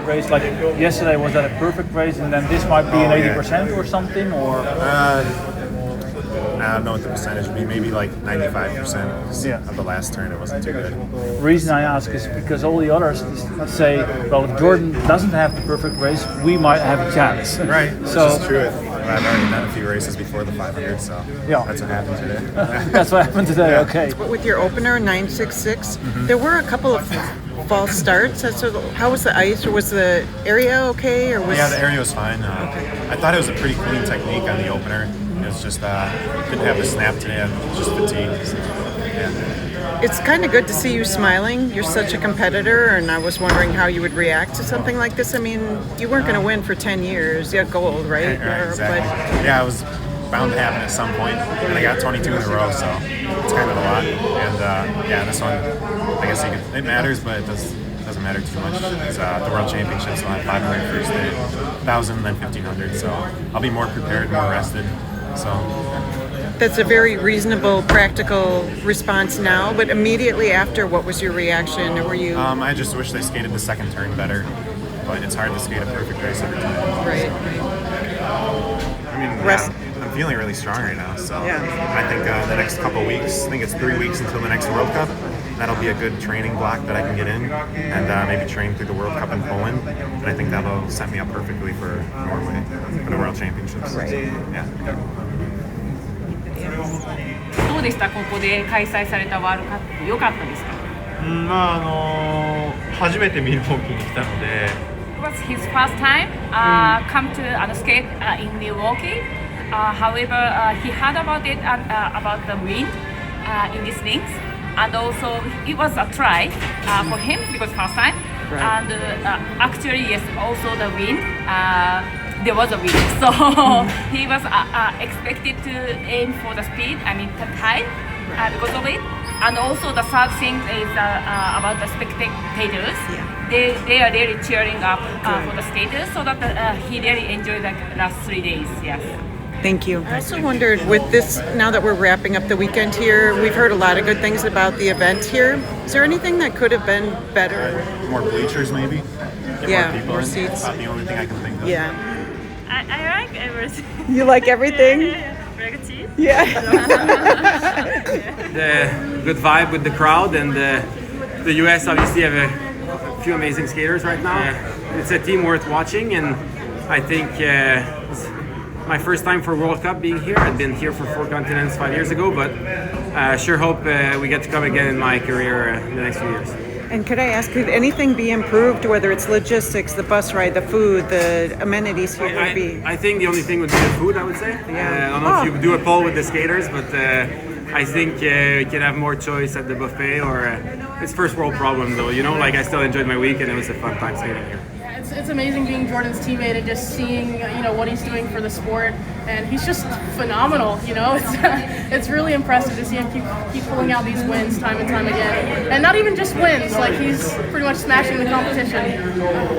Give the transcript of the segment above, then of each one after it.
Race like yesterday, was that a perfect race, and then this might be an 80% or something, or? I don't know what the percentage would be. Maybe like 95% of the last turn. It wasn't too good. The reason I ask is because all the others say, well, if Jordan doesn't have the perfect race, we might have a chance. Right. So that's true. I've already done a few races before the 500, so that's what happened today. That's what happened today. Yeah. Okay. With your opener 966, there were a couple of false starts. So how was the ice, or was the area okay? Or was... Yeah, the area was fine. I thought it was a pretty clean technique on the opener. It was just didn't have the snap today. I was just fatigued. So, yeah. It's kind of good to see you smiling. You're such a competitor, and I was wondering how you would react to something like this. I mean, you weren't going to win for 10 years. You got gold, right? Right, exactly. But... Yeah, I was bound to happen at some point, and I got 22 in a row, so it's kind of a lot. And this one, I guess it matters, but it doesn't matter too much. It's the World Championships, so I have 500 first day, 1,000, then 1,500. So I'll be more prepared, more rested. So that's a very reasonable, practical response now. But immediately after, what was your reaction? Or were you? I just wish they skated the second turn better. But it's hard to skate a perfect race every time. Right. I mean, I'm feeling really strong right now. So I think the next couple weeks, I think it's 3 weeks until the next World Cup. That'll be a good training block that I can get in and maybe train through the World Cup in Poland. And I think that'll set me up perfectly for Norway, for the World Championships. Right. Yeah. どうでしたここで開催されたワールドカップ良かったですか？初めてミルウォーキーに来たので。It was his first time come to skate in Milwaukee. However, he heard about it about the wind in these links, and also it was a try for him because first time. Right. And actually, yes, also the wind. There was a wind, so he was expected to aim for the speed. I mean, the tide because of it. And also the third thing is about the spectators. Yeah. They are really cheering up for the skaters, so that he really enjoyed the last 3 days. Yes. Thank you. I also wondered, with this, now that we're wrapping up the weekend here, we've heard a lot of good things about the event here. Is there anything that could have been better? More bleachers, maybe. Get more seats. That's the only thing I can think of. Yeah. I like everything. You like everything? Like cheese? Yeah. The good vibe with the crowd, and the US obviously have a few amazing skaters right now. It's a team worth watching, and I think it's my first time for World Cup being here. I'd been here for 4 continents 5 years ago, but I sure hope we get to come again in my career in the next few years. And could I ask, could anything be improved, whether it's logistics, the bus ride, the food, the amenities here would be? I think the only thing would be the food, I would say. Yeah. I don't know if you do a poll with the skaters, but I think we can have more choice at the buffet, or it's first world problem though, you know, like I still enjoyed my week and it was a fun time skating here. It's amazing being Jordan's teammate and just seeing, you know, what he's doing for the sport, and he's just phenomenal, you know. It's really impressive to see him keep pulling out these wins time and time again, and not even just wins, like he's pretty much smashing the competition.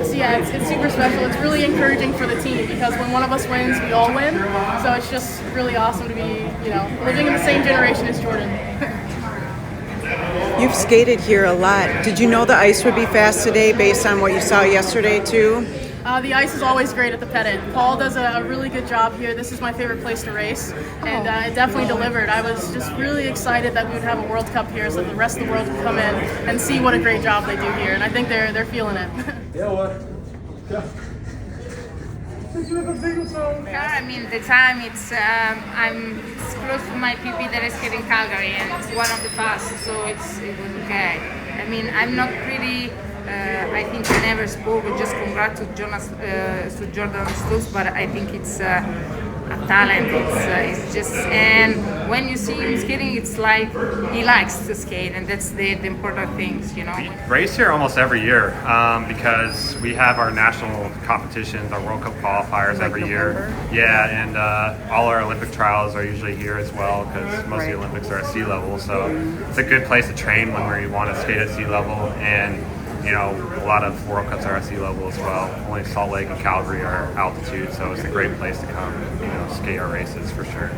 So yeah, it's super special. It's really encouraging for the team, because when one of us wins, we all win. So it's just really awesome to be, you know, living in the same generation as Jordan. You've skated here a lot. Did you know the ice would be fast today based on what you saw yesterday too? The ice is always great at the pet end. Paul does a really good job here. This is my favorite place to race, and it definitely delivered. I was just really excited that we would have a World Cup here, so the rest of the world could come in and see what a great job they do here, and I think they're feeling it. I mean, the time it's close to my PP that is skating Calgary, and it's one of the fastest, so it was okay. I mean, I'm not really. I think I never spoke. Just congrats to Jordan Stolz, but I think it's a talent. It's just, and when you see him skating, it's like he likes to skate, and that's the important things, you know. We race here almost every year because we have our national competitions, our World Cup qualifiers every year. Yeah, and all our Olympic trials are usually here as well, because most of the Olympics are at sea level. So it's a good place to train when we want to skate at sea level, and you know, a lot of World Cups are at sea level as well. Only Salt Lake and Calgary are altitude, so it's a great place to come, you know, skate our races for sure.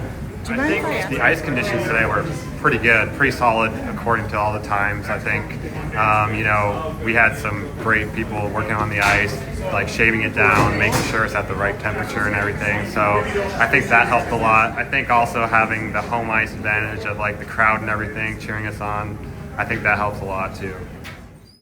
Do you I mind think if I ask? the ice conditions today were pretty good, pretty solid according to all the times. I think, we had some great people working on the ice, like shaving it down, making sure it's at the right temperature and everything. So I think that helped a lot. I think also having the home ice advantage of like the crowd and everything cheering us on, I think that helps a lot too.